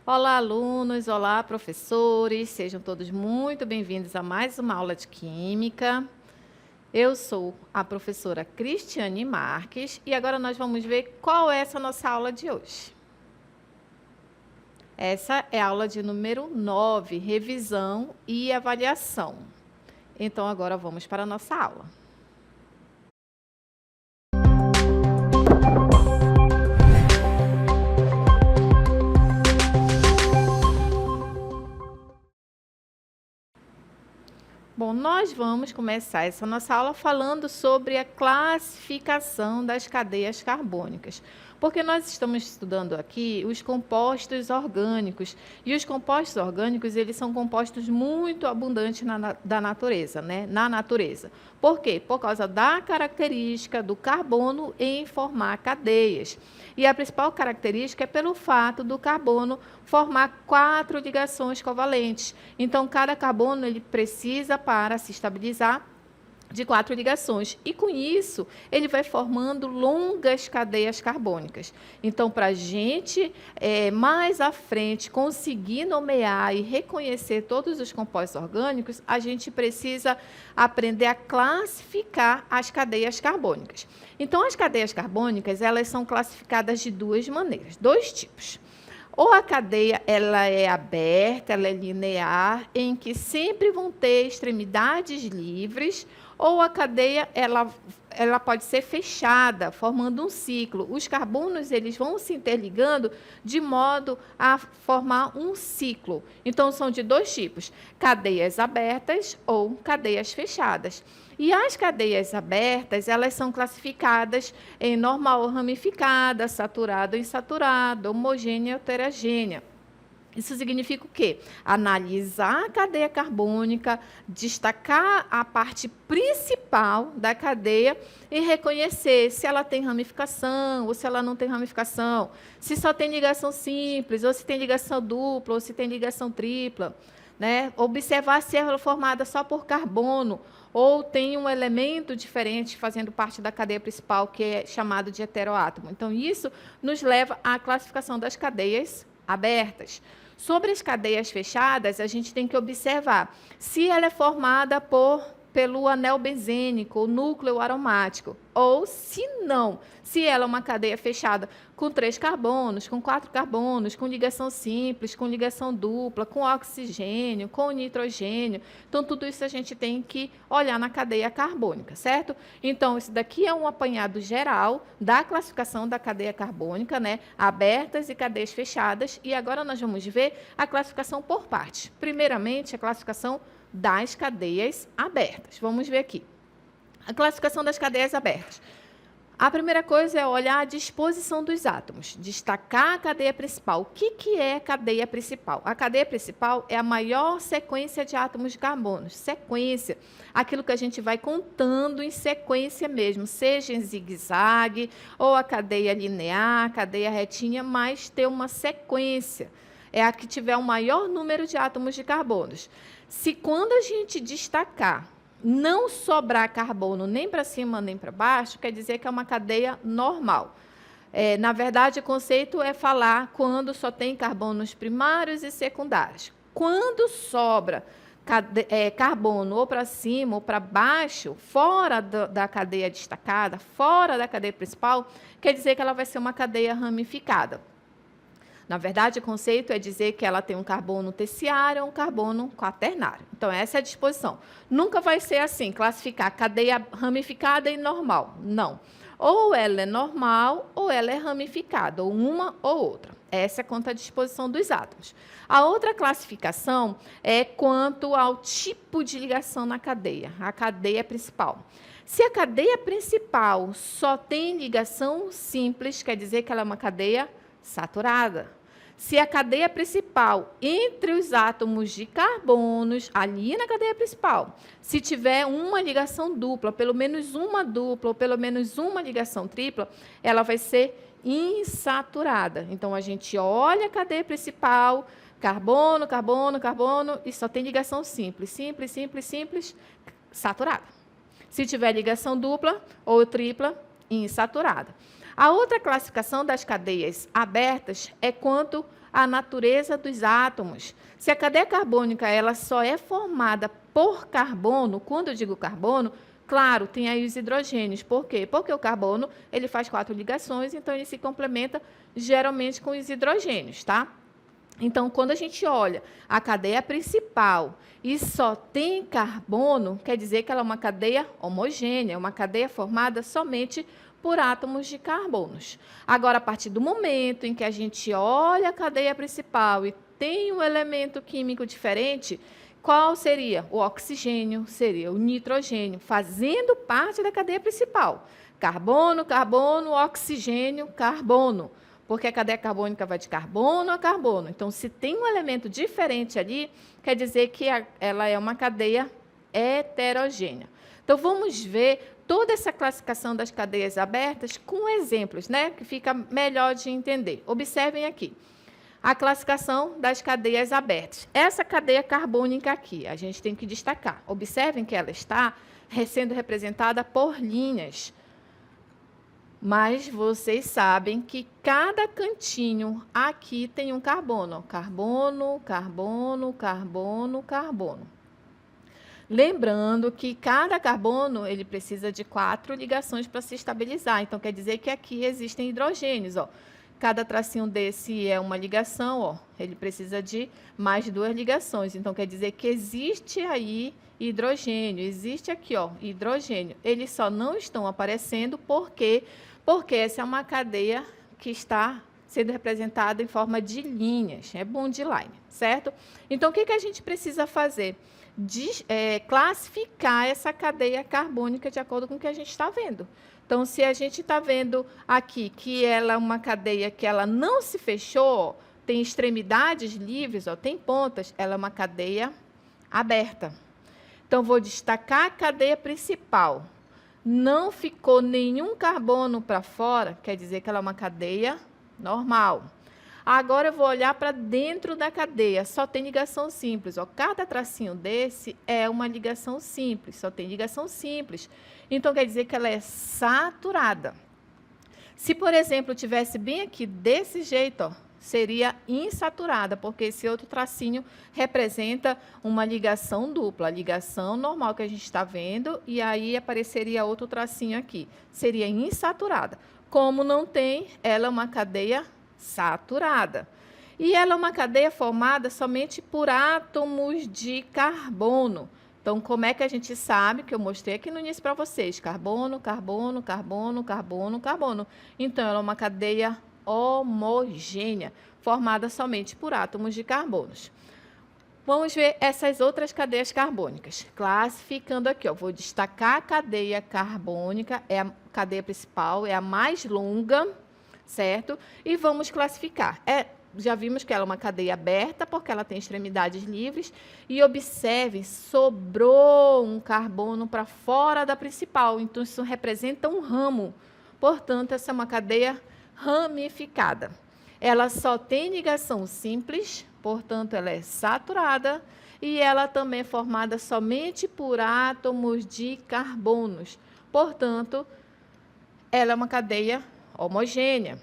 Olá, alunos! Olá, professores! Sejam todos muito bem-vindos a mais uma aula de Química. Eu sou a professora Cristiane Marques e agora nós vamos ver qual é essa nossa aula de hoje. Essa é a aula de número 9, revisão e avaliação. Então, agora vamos para a nossa aula. Bom, nós vamos começar essa nossa aula falando sobre a classificação das cadeias carbônicas, porque nós estamos estudando aqui os compostos orgânicos, e os compostos orgânicos, eles são compostos muito abundantes da natureza, né? Na natureza. Por quê? Por causa da característica do carbono em formar cadeias. E a principal característica é pelo fato do carbono formar 4 ligações covalentes. Então, cada carbono ele precisa, para se estabilizar, de 4 ligações. E, com isso, ele vai formando longas cadeias carbônicas. Então, para a gente, mais à frente, conseguir nomear e reconhecer todos os compostos orgânicos, a gente precisa aprender a classificar as cadeias carbônicas. Então, as cadeias carbônicas, elas são classificadas de 2 maneiras, 2 tipos. Ou a cadeia ela é aberta, ela é linear, em que sempre vão ter extremidades livres, ou a cadeia ela pode ser fechada, formando um ciclo. Os carbonos eles vão se interligando de modo a formar um ciclo. Então, são de 2 tipos, cadeias abertas ou cadeias fechadas. E as cadeias abertas, elas são classificadas em normal ou ramificada, saturada ou insaturada, homogênea ou heterogênea. Isso significa o quê? Analisar a cadeia carbônica, destacar a parte principal da cadeia e reconhecer se ela tem ramificação ou se ela não tem ramificação, se só tem ligação simples, ou se tem ligação dupla, ou se tem ligação tripla, né? Observar se ela é formada só por carbono, ou tem um elemento diferente fazendo parte da cadeia principal, que é chamado de heteroátomo. Então, isso nos leva à classificação das cadeias abertas. Sobre as cadeias fechadas, a gente tem que observar se ela é formada pelo anel benzênico, ou núcleo aromático, ou se não, se ela é uma cadeia fechada com 3 carbonos, com 4 carbonos, com ligação simples, com ligação dupla, com oxigênio, com nitrogênio. Então, tudo isso a gente tem que olhar na cadeia carbônica, certo? Então, isso daqui é um apanhado geral da classificação da cadeia carbônica, né? Abertas e cadeias fechadas. E agora nós vamos ver a classificação por partes. Primeiramente, a classificação das cadeias abertas. Vamos ver aqui. A classificação das cadeias abertas. A primeira coisa é olhar a disposição dos átomos, destacar a cadeia principal. O que é a cadeia principal? A cadeia principal é a maior sequência de átomos de carbono. Sequência, aquilo que a gente vai contando em sequência mesmo, seja em zigue-zague, ou a cadeia linear, a cadeia retinha, mas ter uma sequência. É a que tiver o maior número de átomos de carbonos. Se quando a gente destacar, não sobrar carbono nem para cima nem para baixo, quer dizer que é uma cadeia normal. Na verdade, o conceito é falar quando só tem carbonos primários e secundários. Quando sobra carbono ou para cima ou para baixo, fora da cadeia destacada, fora da cadeia principal, quer dizer que ela vai ser uma cadeia ramificada. Na verdade, o conceito é dizer que ela tem um carbono terciário ou um carbono quaternário. Então, essa é a disposição. Nunca vai ser assim, classificar cadeia ramificada e normal. Não. Ou ela é normal ou ela é ramificada, ou uma ou outra. Essa é quanto à disposição dos átomos. A outra classificação é quanto ao tipo de ligação na cadeia, a cadeia principal. Se a cadeia principal só tem ligação simples, quer dizer que ela é uma cadeia saturada. Se a cadeia principal, entre os átomos de carbonos, ali na cadeia principal, se tiver uma ligação dupla, pelo menos uma dupla, ou pelo menos uma ligação tripla, ela vai ser insaturada. Então, a gente olha a cadeia principal, carbono, carbono, carbono, e só tem ligação simples, simples, simples, simples, saturada. Se tiver ligação dupla ou tripla, insaturada. A outra classificação das cadeias abertas é quanto à natureza dos átomos. Se a cadeia carbônica ela só é formada por carbono, quando eu digo carbono, claro, tem aí os hidrogênios. Por quê? Porque o carbono ele faz 4 ligações, então ele se complementa geralmente com os hidrogênios, tá? Então, quando a gente olha a cadeia principal e só tem carbono, quer dizer que ela é uma cadeia homogênea, uma cadeia formada somente por átomos de carbonos. Agora, a partir do momento em que a gente olha a cadeia principal e tem um elemento químico diferente, qual seria? O oxigênio, seria o nitrogênio, fazendo parte da cadeia principal. Carbono, carbono, oxigênio, carbono. Porque a cadeia carbônica vai de carbono a carbono. Então, se tem um elemento diferente ali, quer dizer que ela é uma cadeia heterogênea. Então, vamos ver toda essa classificação das cadeias abertas com exemplos, né? Que fica melhor de entender. Observem aqui. A classificação das cadeias abertas. Essa cadeia carbônica aqui, a gente tem que destacar. Observem que ela está sendo representada por linhas. Mas vocês sabem que cada cantinho aqui tem um carbono. Carbono, carbono, carbono, carbono. Lembrando que cada carbono ele precisa de 4 ligações para se estabilizar. Então, quer dizer que aqui existem hidrogênios, ó. Cada tracinho desse é uma ligação, ó. Ele precisa de mais 2 ligações. Então, quer dizer que existe aí hidrogênio. Existe aqui, ó, hidrogênio. Eles só não estão aparecendo porque essa é uma cadeia que está sendo representada em forma de linhas. É bond line, certo? Então, o que a gente precisa fazer? Classificar essa cadeia carbônica de acordo com o que a gente está vendo. Então, se a gente está vendo aqui que ela é uma cadeia que ela não se fechou, tem extremidades livres, ó, tem pontas, ela é uma cadeia aberta. Então, vou destacar a cadeia principal. Não ficou nenhum carbono para fora, quer dizer que ela é uma cadeia normal. Agora, eu vou olhar para dentro da cadeia, só tem ligação simples. Ó. Cada tracinho desse é uma ligação simples, só tem ligação simples. Então, quer dizer que ela é saturada. Se, por exemplo, tivesse bem aqui desse jeito, ó, seria insaturada, porque esse outro tracinho representa uma ligação dupla, a ligação normal que a gente está vendo, e aí apareceria outro tracinho aqui. Seria insaturada. Como não tem, ela é uma cadeia saturada. E ela é uma cadeia formada somente por átomos de carbono. Então, como é que a gente sabe, que eu mostrei aqui no início para vocês, carbono, carbono, carbono, carbono, carbono. Então, ela é uma cadeia homogênea, formada somente por átomos de carbonos. Vamos ver essas outras cadeias carbônicas. Classificando aqui, ó, vou destacar a cadeia carbônica, é a cadeia principal, é a mais longa, certo? E vamos classificar. Já vimos que ela é uma cadeia aberta, porque ela tem extremidades livres. E observe, sobrou um carbono para fora da principal. Então, isso representa um ramo. Portanto, essa é uma cadeia ramificada. Ela só tem ligação simples, portanto, ela é saturada. E ela também é formada somente por átomos de carbonos. Portanto, ela é uma cadeia homogênea.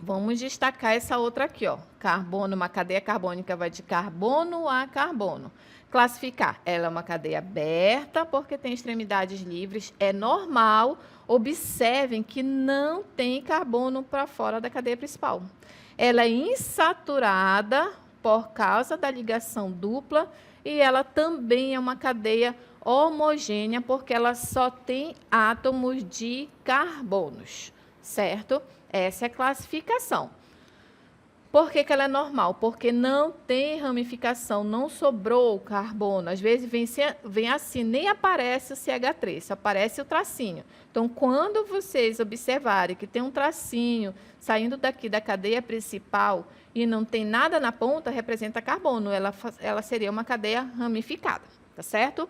Vamos destacar essa outra aqui, ó. Carbono, uma cadeia carbônica vai de carbono a carbono. Classificar, ela é uma cadeia aberta, porque tem extremidades livres, é normal. Observem que não tem carbono para fora da cadeia principal. Ela é insaturada por causa da ligação dupla e ela também é uma cadeia homogênea, porque ela só tem átomos de carbonos, certo? Essa é a classificação. Por que ela é normal? Porque não tem ramificação, não sobrou carbono. Às vezes vem assim, nem aparece o CH3, só aparece o tracinho. Então, quando vocês observarem que tem um tracinho saindo daqui da cadeia principal e não tem nada na ponta, representa carbono. Ela seria uma cadeia ramificada, tá certo?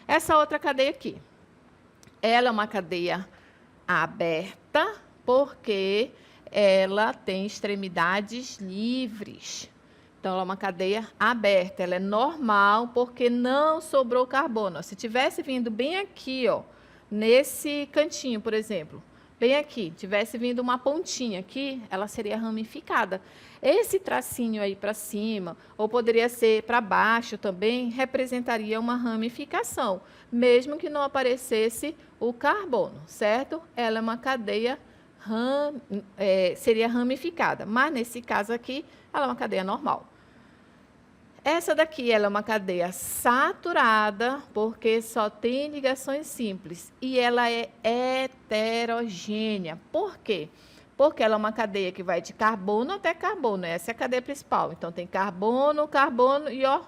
Essa outra cadeia aqui, ela é uma cadeia aberta, porque ela tem extremidades livres. Então, ela é uma cadeia aberta, ela é normal porque não sobrou carbono. Se tivesse vindo bem aqui, ó, nesse cantinho, por exemplo, bem aqui, tivesse vindo uma pontinha aqui, ela seria ramificada. Esse tracinho aí para cima, ou poderia ser para baixo também, representaria uma ramificação, mesmo que não aparecesse o carbono, certo? Ela é uma cadeia seria ramificada, mas nesse caso aqui, ela é uma cadeia normal. Essa daqui ela é uma cadeia saturada, porque só tem ligações simples. E ela é heterogênea. Por quê? Porque ela é uma cadeia que vai de carbono até carbono. Essa é a cadeia principal. Então, tem carbono, carbono e ó,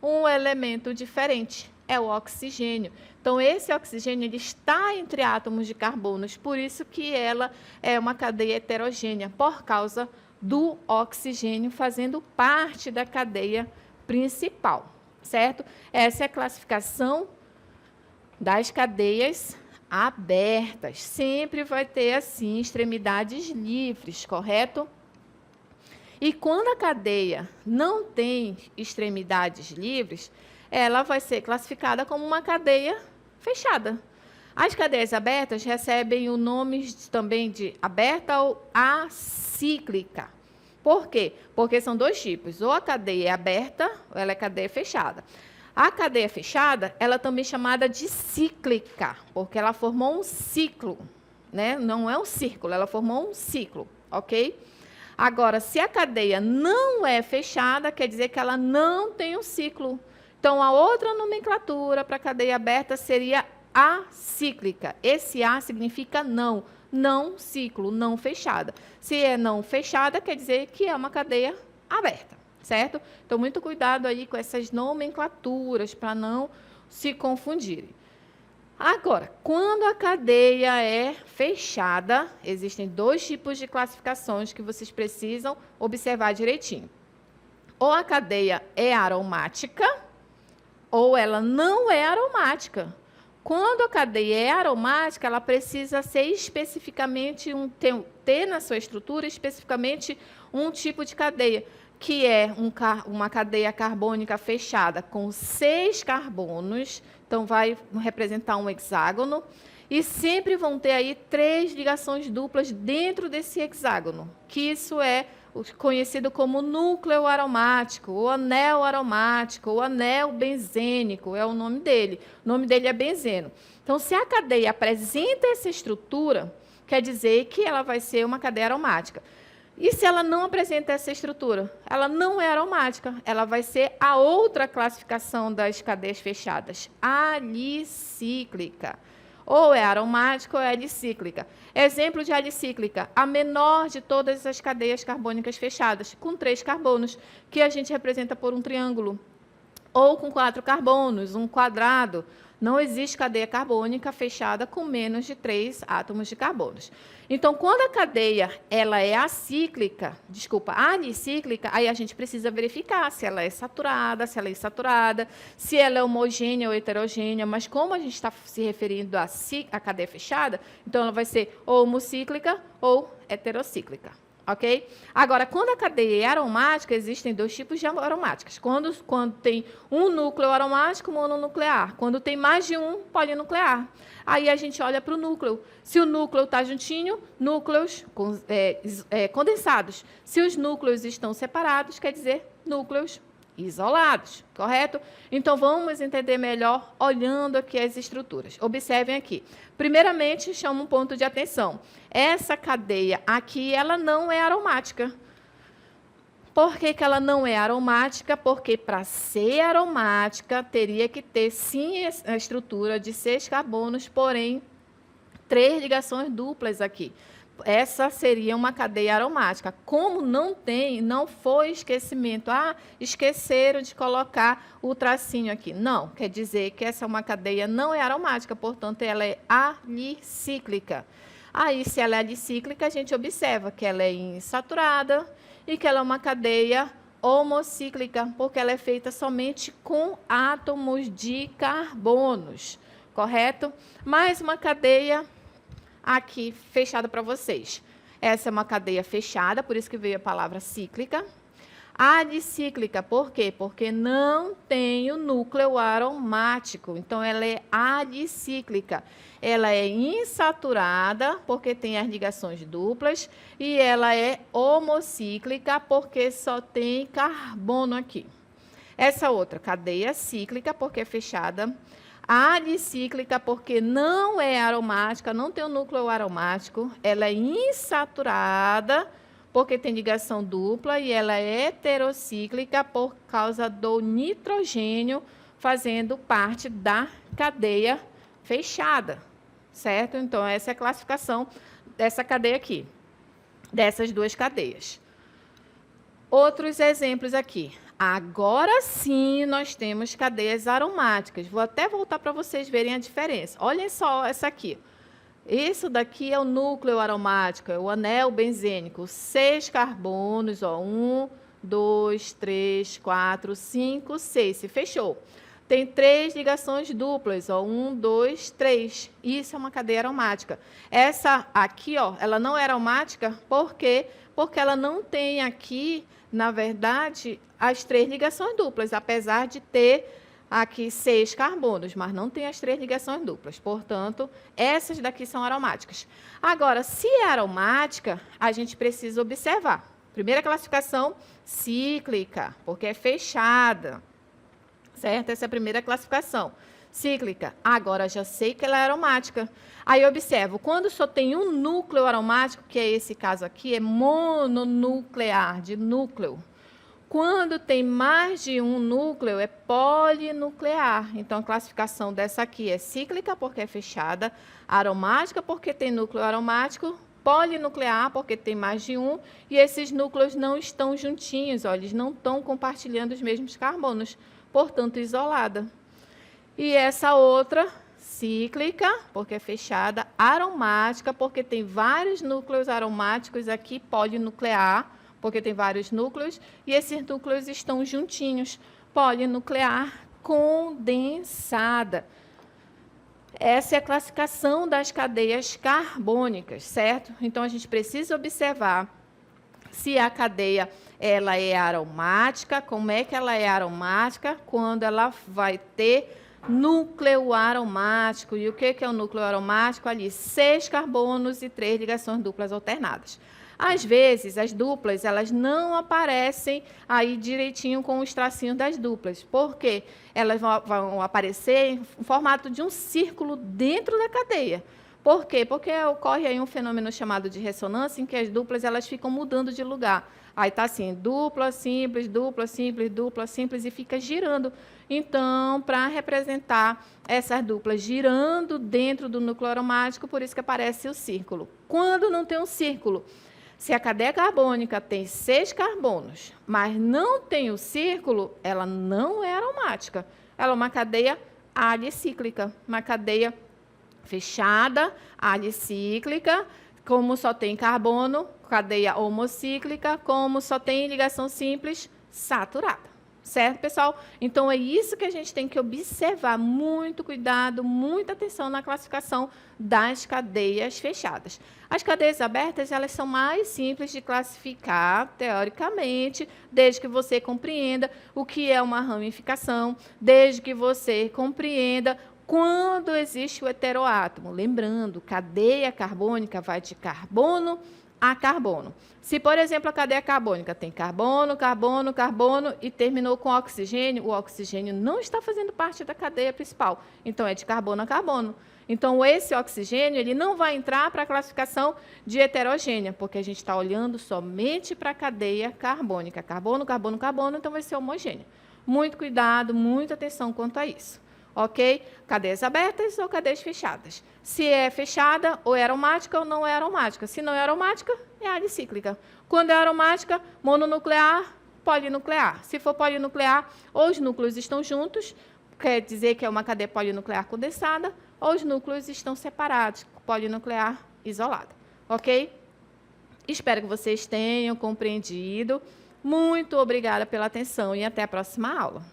um elemento diferente. É o oxigênio. Então, esse oxigênio ele está entre átomos de carbonos. Por isso que ela é uma cadeia heterogênea, por causa do oxigênio fazendo parte da cadeia principal, certo? Essa é a classificação das cadeias abertas. Sempre vai ter, assim, extremidades livres, correto? E quando a cadeia não tem extremidades livres, ela vai ser classificada como uma cadeia fechada. As cadeias abertas recebem o nome também de aberta ou acíclica. Por quê? Porque são dois tipos, ou a cadeia é aberta, ou ela é cadeia fechada. A cadeia fechada, ela também é chamada de cíclica, porque ela formou um ciclo, né? Não é um círculo, ela formou um ciclo, ok? Agora, se a cadeia não é fechada, quer dizer que ela não tem um ciclo. Então, a outra nomenclatura para a cadeia aberta seria acíclica. Esse A significa não. Não ciclo, não fechada. Se é não fechada, quer dizer que é uma cadeia aberta, certo? Então, muito cuidado aí com essas nomenclaturas para não se confundirem. Agora, quando a cadeia é fechada, existem dois tipos de classificações que vocês precisam observar direitinho. Ou a cadeia é aromática, ou ela não é aromática. Quando a cadeia é aromática, ela precisa ser especificamente ter na sua estrutura especificamente um tipo de cadeia, que é uma cadeia carbônica fechada com 6 carbonos, então vai representar um hexágono, e sempre vão ter aí 3 ligações duplas dentro desse hexágono, que isso é conhecido como núcleo aromático, ou anel aromático, ou anel benzênico, é o nome dele. O nome dele é benzeno. Então, se a cadeia apresenta essa estrutura, quer dizer que ela vai ser uma cadeia aromática. E se ela não apresenta essa estrutura? Ela não é aromática, ela vai ser a outra classificação das cadeias fechadas, alicíclica. Ou é aromática ou é alicíclica. Exemplo de alicíclica, a menor de todas as cadeias carbônicas fechadas, com 3 carbonos, que a gente representa por um triângulo. Ou com 4 carbonos, um quadrado. Não existe cadeia carbônica fechada com menos de 3 átomos de carbonos. Então, quando a cadeia ela é alicíclica, aí a gente precisa verificar se ela é saturada, se ela é insaturada, se ela é homogênea ou heterogênea, mas como a gente está se referindo à cadeia fechada, então ela vai ser ou homocíclica ou heterocíclica. Ok? Agora, quando a cadeia é aromática, existem 2 tipos de aromáticas. Quando tem um núcleo aromático mononuclear. Quando tem mais de um polinuclear. Aí a gente olha para o núcleo. Se o núcleo está juntinho, núcleos condensados. Se os núcleos estão separados, quer dizer núcleos isolados, correto? Então, vamos entender melhor olhando aqui as estruturas. Observem aqui. Primeiramente, chama um ponto de atenção. Essa cadeia aqui, ela não é aromática. Por que ela não é aromática? Porque, para ser aromática, teria que ter, sim, a estrutura de 6 carbonos, porém, 3 ligações duplas aqui. Essa seria uma cadeia aromática. Como não tem, não foi esquecimento. Esqueceram de colocar o tracinho aqui. Não, quer dizer que essa é uma cadeia não é aromática, portanto, ela é alicíclica. Aí, se ela é alicíclica, a gente observa que ela é insaturada e que ela é uma cadeia homocíclica, porque ela é feita somente com átomos de carbonos, correto? Mais uma cadeia aqui fechada para vocês. Essa é uma cadeia fechada, por isso que veio a palavra cíclica. Adicíclica, por quê? Porque não tem o núcleo aromático, então ela é adicíclica. Ela é insaturada, porque tem as ligações duplas, e ela é homocíclica, porque só tem carbono aqui. Essa outra, cadeia cíclica, porque é fechada. Adicíclica, porque não é aromática, não tem o núcleo aromático. Ela é insaturada, porque tem ligação dupla, e ela é heterocíclica por causa do nitrogênio fazendo parte da cadeia fechada, certo? Então, essa é a classificação dessa cadeia aqui, dessas duas cadeias. Outros exemplos aqui. Agora sim, nós temos cadeias aromáticas. Vou até voltar para vocês verem a diferença. Olhem só essa aqui. Isso daqui é o núcleo aromático, é o anel benzênico. 6 carbonos, ó, 1, 2, 3, 4, 5, 6. Se fechou. Tem 3 ligações duplas, ó, 1, 2, 3. Isso é uma cadeia aromática. Essa aqui, ó, ela não é aromática, por quê? Porque ela não tem aqui, na verdade, as 3 ligações duplas, apesar de ter aqui 6 carbonos, mas não tem as 3 ligações duplas. Portanto, essas daqui são aromáticas. Agora, se é aromática, a gente precisa observar. Primeira classificação, cíclica, porque é fechada. Certo? Essa é a primeira classificação. Cíclica. Agora, já sei que ela é aromática. Aí, observo, quando só tem um núcleo aromático, que é esse caso aqui, é mononuclear, de núcleo. Quando tem mais de um núcleo, é polinuclear. Então, a classificação dessa aqui é cíclica, porque é fechada, aromática, porque tem núcleo aromático, polinuclear, porque tem mais de um, e esses núcleos não estão juntinhos, ó, eles não estão compartilhando os mesmos carbonos, portanto, isolada. E essa outra, cíclica, porque é fechada, aromática, porque tem vários núcleos aromáticos aqui, polinuclear, porque tem vários núcleos, e esses núcleos estão juntinhos. Polinuclear condensada. Essa é a classificação das cadeias carbônicas, certo? Então, a gente precisa observar se a cadeia ela é aromática, como é que ela é aromática, quando ela vai ter núcleo aromático. E o que é o núcleo aromático? Ali, 6 carbonos e 3 ligações duplas alternadas. Às vezes, as duplas, elas não aparecem aí direitinho com os tracinhos das duplas. Por quê? Elas vão aparecer em formato de um círculo dentro da cadeia. Por quê? Porque ocorre aí um fenômeno chamado de ressonância, em que as duplas elas ficam mudando de lugar. Aí está assim, dupla, simples, dupla, simples, e fica girando. Então, para representar essas duplas girando dentro do núcleo aromático, por isso que aparece o círculo. Quando não tem um círculo, se a cadeia carbônica tem 6 carbonos, mas não tem o círculo, ela não é aromática. Ela é uma cadeia alicíclica, uma cadeia fechada, alicíclica. Como só tem carbono, cadeia homocíclica. Como só tem ligação simples, saturada. Certo, pessoal? Então, é isso que a gente tem que observar. Muito cuidado, muita atenção na classificação das cadeias fechadas. As cadeias abertas, elas são mais simples de classificar, teoricamente, desde que você compreenda o que é uma ramificação, desde que você compreenda quando existe o heteroátomo. Lembrando, cadeia carbônica vai de carbono a carbono. Se, por exemplo, a cadeia carbônica tem carbono, carbono, carbono e terminou com oxigênio, o oxigênio não está fazendo parte da cadeia principal. Então, é de carbono a carbono. Então, esse oxigênio ele não vai entrar para a classificação de heterogênea, porque a gente está olhando somente para a cadeia carbônica. Carbono, carbono, carbono, então vai ser homogênea. Muito cuidado, muita atenção quanto a isso. Ok? Cadeias abertas ou cadeias fechadas. Se é fechada, ou é aromática ou não é aromática. Se não é aromática, é alicíclica. Quando é aromática, mononuclear, polinuclear. Se for polinuclear, ou os núcleos estão juntos, quer dizer que é uma cadeia polinuclear condensada, ou os núcleos estão separados, polinuclear isolada. Ok? Espero que vocês tenham compreendido. Muito obrigada pela atenção e até a próxima aula.